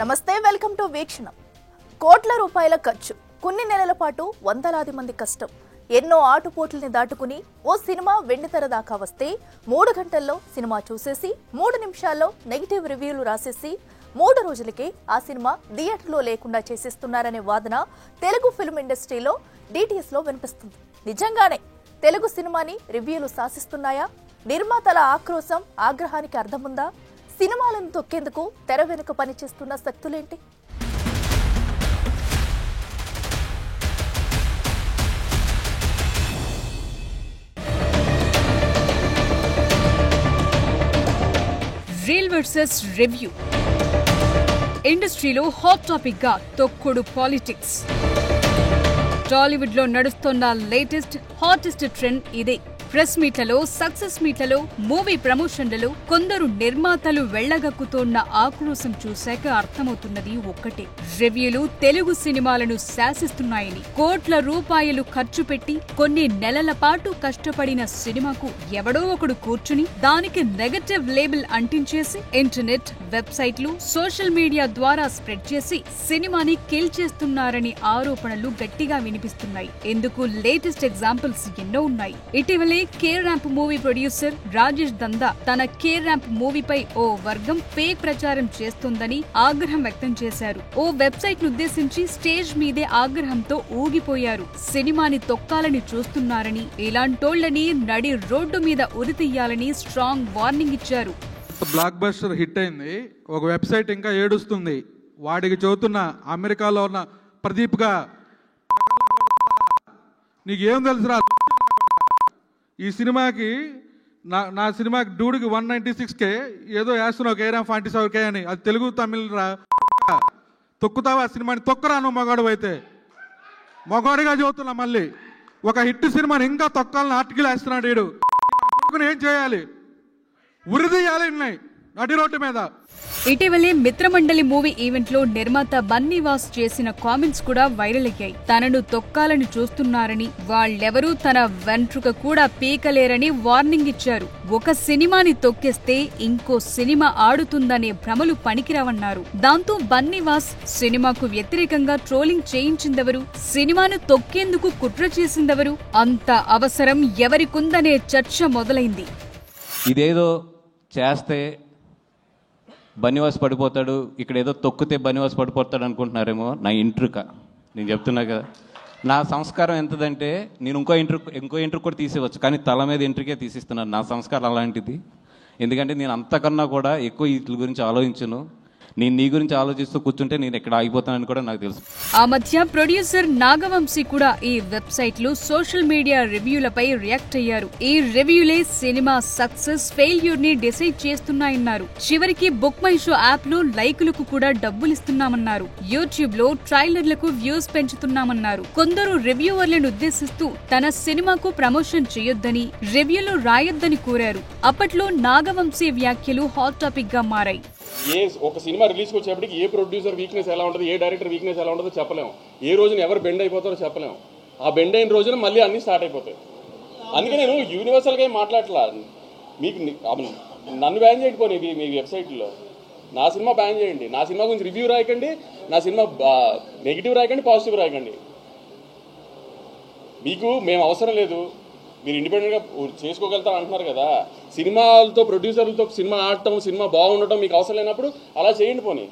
నమస్తే, welcome to వీక్షణం. కోట్ల రూపాయల ఖర్చు, కొన్ని నెలల పాటు వందలాది మంది కష్టం, ఎన్నో ఆటుపోట్లని దాటుకుని ఓ సినిమా వెండితెర దాకా వస్తే 3 గంటల్లో సినిమా చూసేసి 3 నిమిషాల్లో నెగిటివ్ రివ్యూలు రాసేసి 3 రోజులకే ఆ సినిమా థియేటర్లో లేకుండా చేసేస్తున్నారనే వాదన తెలుగు ఫిల్మ్ ఇండస్ట్రీలో DTS లో వినిపిస్తుంది. నిజంగానే తెలుగు సినిమాని రివ్యూలు శాసిస్తున్నాయా? నిర్మాతల ఆక్రోశం, ఆగ్రహానికి అర్థముందా? సినిమాలను తొక్కేందుకు తెర వెనుక పనిచేస్తున్న శక్తులేంటి? Reel versus review. ఇండస్ట్రీలో హాట్ టాపిక్ గా తొక్కుడు పాలిటిక్స్. టాలీవుడ్ లో నడుస్తున్న లేటెస్ట్ హాటెస్ట్ ట్రెండ్ ఇదే. ప్రెస్ మీట్లలో, సక్సెస్ మీట్లలో, మూవీ ప్రమోషన్లలో కొందరు నిర్మాతలు వెళ్లగక్కుతోన్న ఆక్రోశం చూశాక అర్థమవుతున్నది ఒక్కటే: రివ్యూలు తెలుగు సినిమాలను శాసిస్తున్నాయని. కోట్ల రూపాయలు ఖర్చు పెట్టి కొన్ని నెలల పాటు కష్టపడిన సినిమాకు ఎవడో ఒకడు కూర్చుని దానికి నెగటివ్ లేబుల్ అంటించేసి ఇంటర్నెట్, వెబ్సైట్లు, సోషల్ మీడియా ద్వారా స్ప్రెడ్ చేసి సినిమాని కిల్ చేస్తున్నారని ఆరోపణలు గట్టిగా వినిపిస్తున్నాయి. ఇందుకు లేటెస్ట్ ఎగ్జాంపుల్స్ ఎన్నో ఉన్నాయి. ఇటీవలే K ramp movie producer Rajesh దందా తన కే ర్యాంప్ మూవీపై ఓ వర్గం ఫేక్ ప్రచారం చేస్తోందని ఆగ్రహం వ్యక్తం చేశారు. ఓ వెబ్సైట్ నుద్దేశించి స్టేజ్ మీదే ఆగ్రహంతో ఊగిపోయారు. సినిమాని తొక్కాలని చూస్తున్నారని, ఇలాంటోళ్లని నడి రోడ్డు మీద ఉరితీయాలని స్ట్రాంగ్ వార్నింగ్ ఇచ్చారు. బ్లాక్ బస్టర్ హిట్ అయింది, ఒక వెబ్సైట్ ఇంకా ఏడుస్తుంది. వాడికి చదువుతున్న అమెరికాలో ఉన్న ప్రదీప్ గా, నీకేం తెలుసురా ఈ సినిమాకి, నా సినిమాకి డూడికి 196K ఏదో వేస్తున్నావు, కేరాం 47K అని. అది తెలుగు తమిళ రా, తొక్కుతావా ఆ సినిమాని? తొక్కరా నువ్వు మగాడు అయితే. మగాడిగా చదువుతున్నా. మళ్ళీ ఒక హిట్ సినిమాని ఇంకా తొక్కాలని ఆర్టికల్ వేస్తున్నాడు వీడు. ఏం చేయాలి? ఉరిదీయాలి నడి రోడ్డు మీద. ఇటీవలే మిత్రమండలి మూవీ ఈవెంట్ లో నిర్మాత బన్నీవాస్ చేసిన కామెంట్స్ కూడా వైరల్ అయ్యాయి. తనను తొక్కాలని చూస్తున్నారని, వాళ్ళెవరూ తన వెంట్రుక కూడా పీకలేరని వార్నింగ్ ఇచ్చారు. ఒక సినిమాని తొక్కేస్తే ఇంకో సినిమా ఆడుతుందనే భ్రమలు పనికిరావన్నారు. దాంతో బన్నీవాస్ సినిమాకు వ్యతిరేకంగా ట్రోలింగ్ చేయించిందెవరు? సినిమాను తొక్కేందుకు కుట్ర చేసిందెవరు? అంత అవసరం ఎవరికుందనే చర్చ మొదలైంది. ఇదేదో చేస్తే బనివాస్ పడిపోతాడు, ఇక్కడ ఏదో తొక్కితే బనివాస్ పడిపోతాడు అనుకుంటున్నారేమో. నా ఇంట్రుక నేను చెప్తున్నా కదా, నా సంస్కారం ఎంతదంటే నేను ఇంకో ఇంట్రుక్ కూడా తీసేవచ్చు, కానీ తల మీద ఇంట్రుకే తీసిస్తున్నాను. నా సంస్కారం అలాంటిది. ఎందుకంటే నేను అంతకన్నా కూడా ఎక్కువ వీటి గురించి ఆలోచించను. నేను నీ గురించి ఆలోచిస్తూ కూర్చుంటే నేను ఎక్కడ ఆగిపోతానని కూడా నాకు తెలుసు. ఆ మధ్య ప్రొడ్యూసర్ నాగవంశీ కూడా ఈ వెబ్సైట్లు, సోషల్ మీడియా రివ్యూలపై రియాక్ట్ అయ్యారు. ఈ రివ్యూలే సినిమా సక్సెస్ ఫెయిల్యూర్ ని డిసైడ్ చేస్తున్నాయన్నారు. చివరికి బుక్ మై షో యాప్ లో లైకులకు కూడా డబ్బులిస్తున్నామన్నారు. యూట్యూబ్ లో ట్రైలర్లకు వ్యూస్ పెంచుతున్నామన్నారు. కొందరు రివ్యూవర్లను ఉద్దేశిస్తూ తన సినిమాకు ప్రమోషన్ చేయొద్దని, రివ్యూలు రాయొద్దని కోరారు. అప్పట్లో నాగవంశీ వ్యాఖ్యలు హాట్ టాపిక్ గా మారాయి. ఒక సినిమా రిలీజ్కి వచ్చేప్పటికి ఏ ప్రొడ్యూసర్ వీక్నెస్ ఎలా ఉంటుంది, ఏ డైరెక్టర్ వీక్నెస్ ఎలా ఉంటుందో చెప్పలేము. ఏ రోజున ఎవరు బెండ్ అయిపోతారో చెప్పలేము. ఆ బెండ్ అయిన రోజున మళ్ళీ అన్నీ స్టార్ట్ అయిపోతాయి. అందుకే నేను యూనివర్సల్గా ఏం మాట్లాడట్లా. మీకు నన్ను బ్యాన్ చేయండి, పోనీ మీ వెబ్సైట్లో నా సినిమా బ్యాన్ చేయండి. నా సినిమా గురించి రివ్యూ రాయకండి, నా సినిమా నెగిటివ్ రాయకండి, పాజిటివ్ రాయకండి. మీకు మేము అవసరం లేదు, మీరు ఇండిపెండెంట్గా చేసుకోగలుగుతారు అంటున్నారు కదా. సినిమాలతో, ప్రొడ్యూసర్లతో సినిమా ఆడటం, సినిమా బాగుండటం మీకు అవసరం లేనప్పుడు అలా చేయండి పోనీ.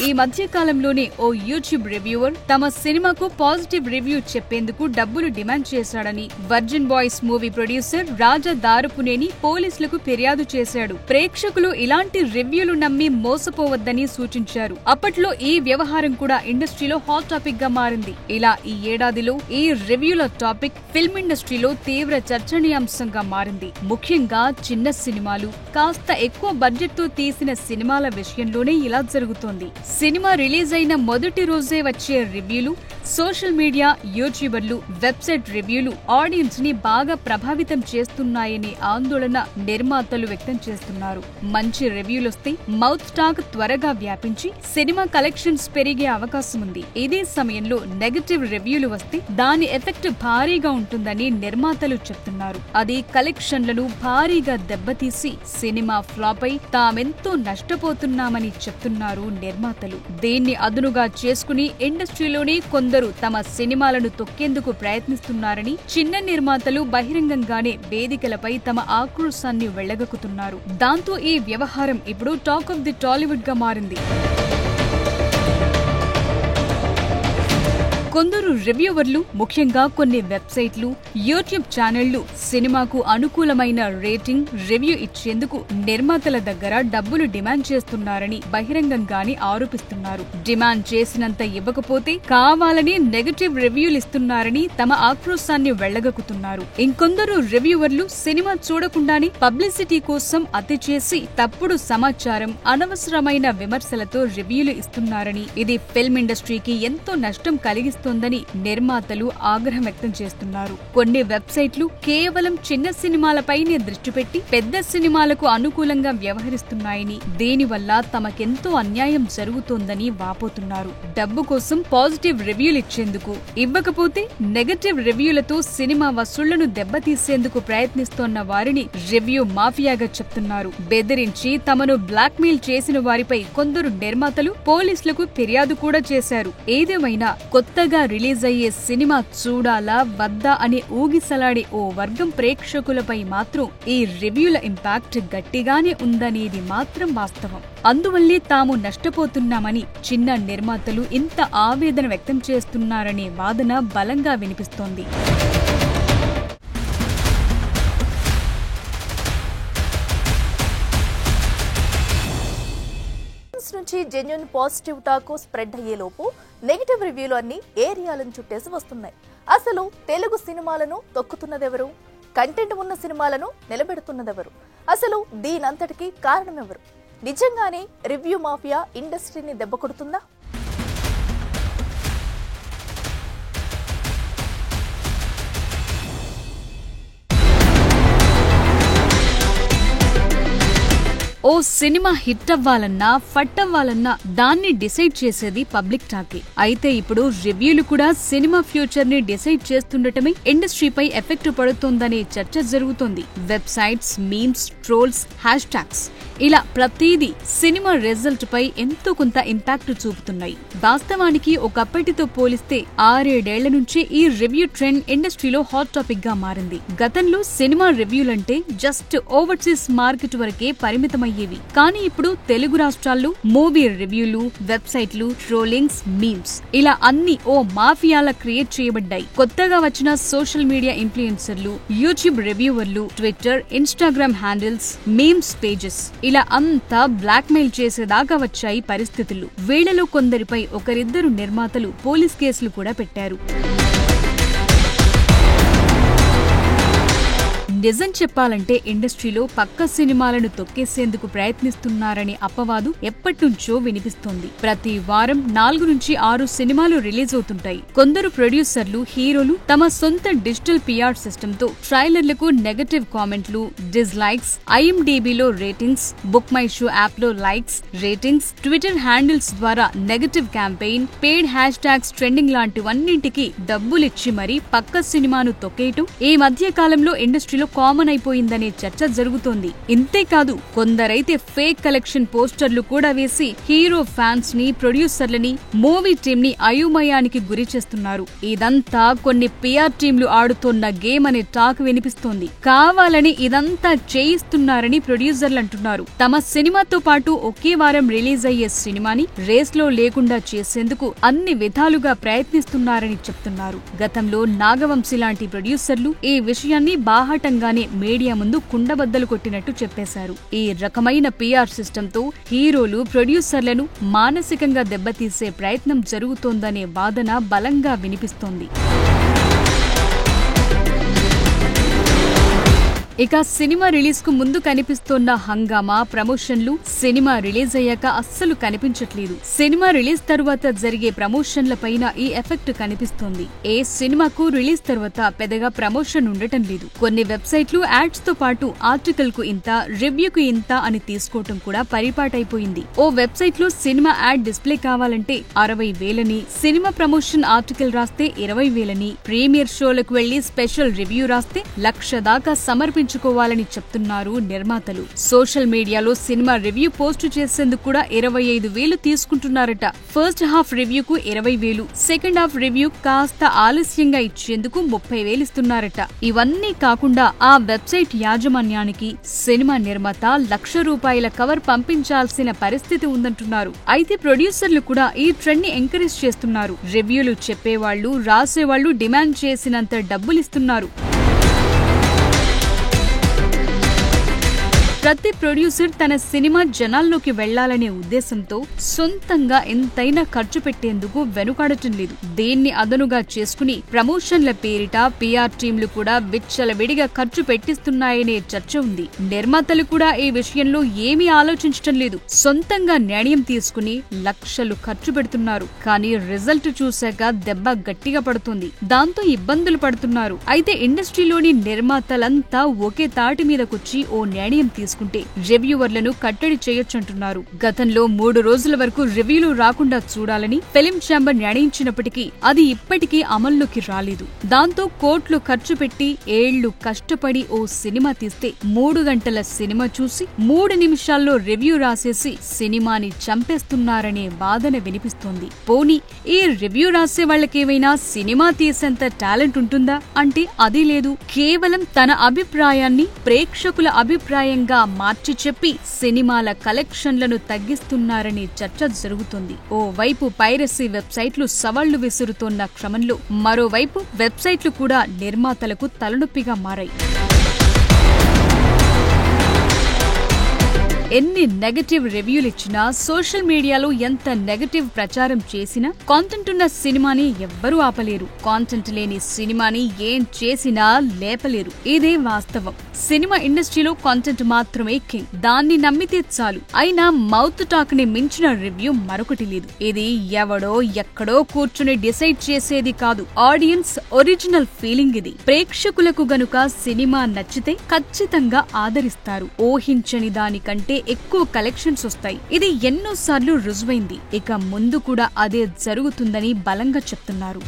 ఈ మధ్య కాలంలోనే ఓ యూట్యూబ్ రివ్యూవర్ తమ సినిమాకు పాజిటివ్ రివ్యూ చెప్పేందుకు డబ్బులు డిమాండ్ చేశాడని వర్జిన్ బాయ్స్ మూవీ ప్రొడ్యూసర్ రాజా దారుపునేని పోలీసులకు ఫిర్యాదు చేశాడు. ప్రేక్షకులు ఇలాంటి రివ్యూలు నమ్మి మోసపోవద్దని సూచించారు. అప్పట్లో ఈ వ్యవహారం కూడా ఇండస్ట్రీలో హాట్ టాపిక్ గా మారింది. ఇలా ఈ ఏడాదిలో ఈ రివ్యూల టాపిక్ ఫిల్మ్ ఇండస్ట్రీలో తీవ్ర చర్చనీయాంశంగా మారింది. ముఖ్యంగా చిన్న సినిమాలు, కాస్త ఎక్కువ బడ్జెట్ తో తీసిన సినిమాల విషయంలోనే ఇలా జరుగుతోంది. సినిమా రిలీజ్ అయిన మొదటి రోజే వచ్చే రివ్యూలు సోషల్ మీడియా, యూట్యూబర్లు, వెబ్సైట్ రివ్యూలు ఆడియన్స్ ని బాగా ప్రభావితం చేస్తున్నాయనే ఆందోళన నిర్మాతలు వ్యక్తం చేస్తున్నారు. మంచి రివ్యూలొస్తే మౌత్ టాక్ త్వరగా వ్యాపించి సినిమా కలెక్షన్స్ పెరిగే అవకాశం ఉంది. ఇదే సమయంలో నెగటివ్ రివ్యూలు వస్తే దాని ఎఫెక్ట్ భారీగా ఉంటుందని నిర్మాతలు చెప్తున్నారు. అది కలెక్షన్లను భారీగా దెబ్బతీసి సినిమా ఫ్లాప్ అయి తామెంతో నష్టపోతున్నామని చెప్తున్నారు నిర్మాతలు. దీన్ని అదునుగా చేసుకుని ఇండస్ట్రీలోనే కొందరు తమ సినిమాలను తొక్కేందుకు ప్రయత్నిస్తున్నారని చిన్న నిర్మాతలు బహిరంగంగానే వేదికలపై తమ ఆక్రోశాన్ని వెళ్లగక్కుతున్నారు. దాంతో ఈ వ్యవహారం ఇప్పుడు టాక్ ఆఫ్ ది టాలీవుడ్ గా మారింది. కొందరు రివ్యూవర్లు, ముఖ్యంగా కొన్ని వెబ్సైట్లు, యూట్యూబ్ ఛానళ్లు సినిమాకు అనుకూలమైన రేటింగ్, రివ్యూ ఇచ్చేందుకు నిర్మాతల దగ్గర డబ్బులు డిమాండ్ చేస్తున్నారని బహిరంగంగానే ఆరోపిస్తున్నారు. డిమాండ్ చేసినంత ఇవ్వకపోతే కావాలని నెగటివ్ రివ్యూలు ఇస్తున్నారని తమ ఆక్రోశాన్ని వెళ్లగక్కుతున్నారు. ఇంకొందరు రివ్యూవర్లు సినిమా చూడకుండానే పబ్లిసిటీ కోసం అతి చేసి తప్పుడు సమాచారం, అనవసరమైన విమర్శలతో రివ్యూలు ఇస్తున్నారని, ఇది ఫిల్మ్ ఇండస్ట్రీకి ఎంతో నష్టం కలిగిస్తుందని నిర్మాతలు ఆగ్రహం వ్యక్తం చేస్తున్నారు. కొన్ని వెబ్సైట్లు కేవలం చిన్న సినిమాలపైనే దృష్టి పెట్టి పెద్ద సినిమాలకు అనుకూలంగా వ్యవహరిస్తున్నాయని, దీనివల్ల తమకెంతో అన్యాయం జరుగుతోందని వాపోతున్నారు. డబ్బు కోసం పాజిటివ్ రివ్యూలు ఇచ్చేందుకు, ఇవ్వకపోతే నెగటివ్ రివ్యూలతో సినిమా వసూళ్లను దెబ్బతీసేందుకు ప్రయత్నిస్తోన్న వారిని రివ్యూ మాఫియాగా చెప్తున్నారు. బెదిరించి తమను బ్లాక్మెయిల్ చేసిన వారిపై కొందరు నిర్మాతలు పోలీసులకు ఫిర్యాదు కూడా చేశారు. ఏదేమైనా కొత్తగా రిలీజ్ అయ్యే సినిమా చూడాలా వద్దా అని ఊగిసలాడే ఓ వర్గం ప్రేక్షకులపై మాత్రం ఈ రివ్యూల ఇంపాక్ట్ గట్టిగానే ఉందనేది మాత్రం వాస్తవం. అందువల్లే తాము నష్టపోతున్నామని చిన్న నిర్మాతలు ఇంత ఆవేదన వ్యక్తం చేస్తున్నారనే వాదన బలంగా వినిపిస్తోంది. నుంచి జెన్యూన్ పాజిటివ్ టాక్ స్ప్రెడ్ అయ్యేలోపు నెగిటివ్ రివ్యూలు అన్ని ఏరియాలను చుట్టేసి వస్తున్నాయి. అసలు తెలుగు సినిమాలను తొక్కుతున్నదెవరు? కంటెంట్ ఉన్న సినిమాలను నిలబెడుతున్నదెవరు? అసలు దీనంతటికీ కారణమెవరు? నిజంగానే రివ్యూ మాఫియా ఇండస్ట్రీని దెబ్బకొడుతుందా? ఓ సినిమా హిట్ అవ్వాలన్నా, ఫట్ అవ్వాలన్నా దాన్ని డిసైడ్ చేసేది పబ్లిక్ టాకే. అయితే ఇప్పుడు రివ్యూలు కూడా సినిమా ఫ్యూచర్ ని డిసైడ్ చేస్తుండటమే ఇండస్ట్రీపై ఎఫెక్ట్ పడుతోందనే చర్చ జరుగుతోంది. Websites, memes, trolls, hash tags ఇలా ప్రతిదీ సినిమా రిజల్ట్ పై ఎంతో కొంత ఇంపాక్ట్ చూపుతున్నాయి. వాస్తవానికి ఒకప్పటితో పోలిస్తే 6-7 నుంచి ఈ రివ్యూ ట్రెండ్ ఇండస్ట్రీలో హాట్ టాపిక్ గా మారింది. గతంలో సినిమా రివ్యూలంటే జస్ట్ ఓవర్సీస్ మార్కెట్ వరకే పరిమితమయ్యేవి. కానీ ఇప్పుడు తెలుగు రాష్ట్రాల్లో మూవీ రివ్యూలు, వెబ్సైట్లు, ట్రోలింగ్స్, మీమ్స్ ఇలా అన్ని ఓ మాఫియాలా క్రియేట్ చేయబడ్డాయి. కొత్తగా వచ్చిన సోషల్ మీడియా ఇన్ఫ్లుయెన్సర్లు, యూట్యూబ్ రివ్యూవర్లు, Twitter, Instagram handles, memes pages ఇలా అంతా బ్లాక్మెయిల్ చేసేదాకా వచ్చాయి పరిస్థితులు. వీళ్లలో కొందరిపై ఒకరిద్దరు నిర్మాతలు పోలీస్ కేసులు కూడా పెట్టారు. నిజం చెప్పాలంటే ఇండస్ట్రీలో పక్క సినిమాలను తొక్కేసేందుకు ప్రయత్నిస్తున్నారనే అపవాదు ఎప్పటినుంచో వినిపిస్తోంది. ప్రతి వారం 4 నుంచి 6 సినిమాలు రిలీజ్ అవుతుంటాయి. కొందరు ప్రొడ్యూసర్లు, హీరోలు తమ సొంత డిజిటల్ పిఆర్ సిస్టమ్ తో ట్రైలర్లకు నెగటివ్ కామెంట్లు, డిస్లైక్స్, ఐఎండిబిలో ratings, book my show app లో లైక్స్, రేటింగ్స్, ట్విట్టర్ హ్యాండిల్స్ ద్వారా negative campaign, paid hashtags, trending లాంటివన్నింటికి డబ్బులిచ్చి మరీ పక్క సినిమాను తొక్కేయటం ఈ మధ్య కాలంలో ఇండస్ట్రీలో కామన్ అయిపోయిందనే చర్చ జరుగుతోంది. ఇంతేకాదు కొందరైతే ఫేక్ కలెక్షన్ పోస్టర్లు కూడా వేసి హీరో ఫ్యాన్స్ ని, ప్రొడ్యూసర్లని, మూవీ టీమ్ ని అయోమయానికి గురి చేస్తున్నారు. ఇదంతా కొన్ని పిఆర్ టీంలు ఆడుతోన్న గేమ్ అనే టాక్ వినిపిస్తోంది. కావాలని ఇదంతా చేయిస్తున్నారని ప్రొడ్యూసర్లు అంటున్నారు. తమ సినిమాతో పాటు ఒకే వారం రిలీజ్ అయ్యే సినిమాని రేస్ లో లేకుండా చేసేందుకు అన్ని విధాలుగా ప్రయత్నిస్తున్నారని చెప్తున్నారు. గతంలో నాగవంశీ లాంటి ప్రొడ్యూసర్లు ఈ విషయాన్ని బాహాటంగా మీడియా ముందు కుండబద్దలు కొట్టినట్టు చెప్పేశారు. ఈ రకమైన పిఆర్ సిస్టమ్ తో హీరోలు, ప్రొడ్యూసర్లను మానసికంగా దెబ్బతీసే ప్రయత్నం జరుగుతోందనే వాదన బలంగా వినిపిస్తోంది. ఇక సినిమా రిలీజ్ కు ముందు కనిపిస్తోన్న హంగామా, ప్రమోషన్లు సినిమా రిలీజ్ అయ్యాక అస్సలు కనిపించట్లేదు. సినిమా రిలీజ్ తరువాత జరిగే ప్రమోషన్ల పైన ఈ ఎఫెక్ట్ కనిపిస్తోంది. ఏ సినిమాకు రిలీజ్ తర్వాత పెద్దగా ప్రమోషన్ ఉండటం లేదు. కొన్ని వెబ్సైట్లు యాడ్స్ తో పాటు ఆర్టికల్ కు ఇంత, రివ్యూకు ఇంత అని తీసుకోవటం కూడా పరిపాటైపోయింది. ఓ వెబ్సైట్ లో సినిమా యాడ్ డిస్ప్లే కావాలంటే 60,000ని, సినిమా ప్రమోషన్ ఆర్టికల్ రాస్తే 20,000ని, ప్రీమియర్ షోలకు వెళ్లి స్పెషల్ రివ్యూ రాస్తే 1,00,000 దాకా సమర్పించుకోవాలని చెప్తున్నారు నిర్మాతలు. సోషల్ మీడియాలో సినిమా రివ్యూ పోస్టు చేసేందుకు కూడా 25,000 తీసుకుంటున్నారట. ఫస్ట్ హాఫ్ రివ్యూకు 20,000, సెకండ్ హాఫ్ రివ్యూ కాస్త ఆలస్యంగా ఇచ్చేందుకు 30,000 ఇస్తున్నారట. ఇవన్నీ కాకుండా ఆ వెబ్సైట్ యాజమాన్యానికి సినిమా నిర్మాత ₹1,00,000 కవర్ పంపించాల్సిన పరిస్థితి ఉందంటున్నారు. అయితే ప్రొడ్యూసర్లు కూడా ఈ ట్రెండ్ ని ఎంకరేజ్ చేస్తున్నారు. రివ్యూలు చెప్పేవాళ్లు, రాసేవాళ్లు డిమాండ్ చేసినంత డబ్బులిస్తున్నారు. ప్రతి ప్రొడ్యూసర్ తన సినిమా జనాల్లోకి వెళ్లాలనే ఉద్దేశంతో సొంతంగా ఎంతైనా ఖర్చు పెట్టేందుకు వెనుకాడటం లేదు. దీన్ని అదనుగా చేసుకుని ప్రమోషన్ల పేరిట పిఆర్ టీంలు కూడా విచ్చలవిడిగా ఖర్చు పెట్టిస్తున్నాయనే చర్చ ఉంది. నిర్మాతలు కూడా ఈ విషయంలో ఏమీ ఆలోచించటం లేదు. సొంతంగా నిర్ణయం తీసుకుని లక్షలు ఖర్చు పెడుతున్నారు. కానీ రిజల్ట్ చూశాక దెబ్బ గట్టిగా పడుతుంది. దాంతో ఇబ్బందులు పడుతున్నారు. అయితే ఇండస్ట్రీలోని నిర్మాతలంతా ఒకే తాటి మీదకొచ్చి ఓ నిర్ణయం తీసుకుంటే రివ్యూవర్లను కట్టడి చేయొచ్చంటున్నారు. గతంలో 3 రోజుల వరకు రివ్యూలు రాకుండా చూడాలని ఫిలిం ఛాంబర్ నిర్ణయించినప్పటికీ అది ఇప్పటికీ అమల్లోకి రాలేదు. దాంతో కోట్లు ఖర్చు పెట్టి ఏళ్లు కష్టపడి ఓ సినిమా తీస్తే 3 గంటల సినిమా చూసి 3 నిమిషాల్లో రివ్యూ రాసేసి సినిమాని చంపేస్తున్నారనే వాదన వినిపిస్తోంది. పోనీ ఈ రివ్యూ రాసే వాళ్ళకేమైనా సినిమా తీసేంత టాలెంట్ ఉంటుందా అంటే అది లేదు. కేవలం తన అభిప్రాయాన్ని ప్రేక్షకుల అభిప్రాయంగా మార్చి చెప్పి సినిమాల కలెక్షన్లను తగ్గిస్తున్నారనే చర్చ జరుగుతుంది. ఓ వైపు పైరసీ వెబ్సైట్లు సవాళ్లు విసురుతోన్న క్రమంలో మరోవైపు వెబ్సైట్లు కూడా నిర్మాతలకు తలనొప్పిగా మారాయి. ఎన్ని నెగటివ్ రివ్యూలు ఇచ్చినా, సోషల్ మీడియాలో ఎంత నెగటివ్ ప్రచారం చేసినా కాంటెంట్ ఉన్న సినిమాని ఎవ్వరూ ఆపలేరు. కాంటెంట్ లేని సినిమాని ఏం చేసినా లేపలేరు. ఇదే వాస్తవం. సినిమా ఇండస్ట్రీలో కాంటెంట్ మాత్రమే కింగ్. దాన్ని నమ్మితే చాలు. అయినా మౌత్ టాక్ ని మించిన రివ్యూ మరొకటి లేదు. ఇది ఎవడో ఎక్కడో కూర్చుని డిసైడ్ చేసేది కాదు. ఆడియన్స్ ఒరిజినల్ ఫీలింగ్ ఇది. ప్రేక్షకులకు గనుక సినిమా నచ్చితే ఖచ్చితంగా ఆదరిస్తారు. ఊహించని దానికంటే ఎక్కువ కలెక్షన్స్ వస్తాయి. ఇది ఎన్నోసార్లు రుజువైంది. ఇక ముందు కూడా అదే జరుగుతుందని బలంగా చెప్తున్నారు.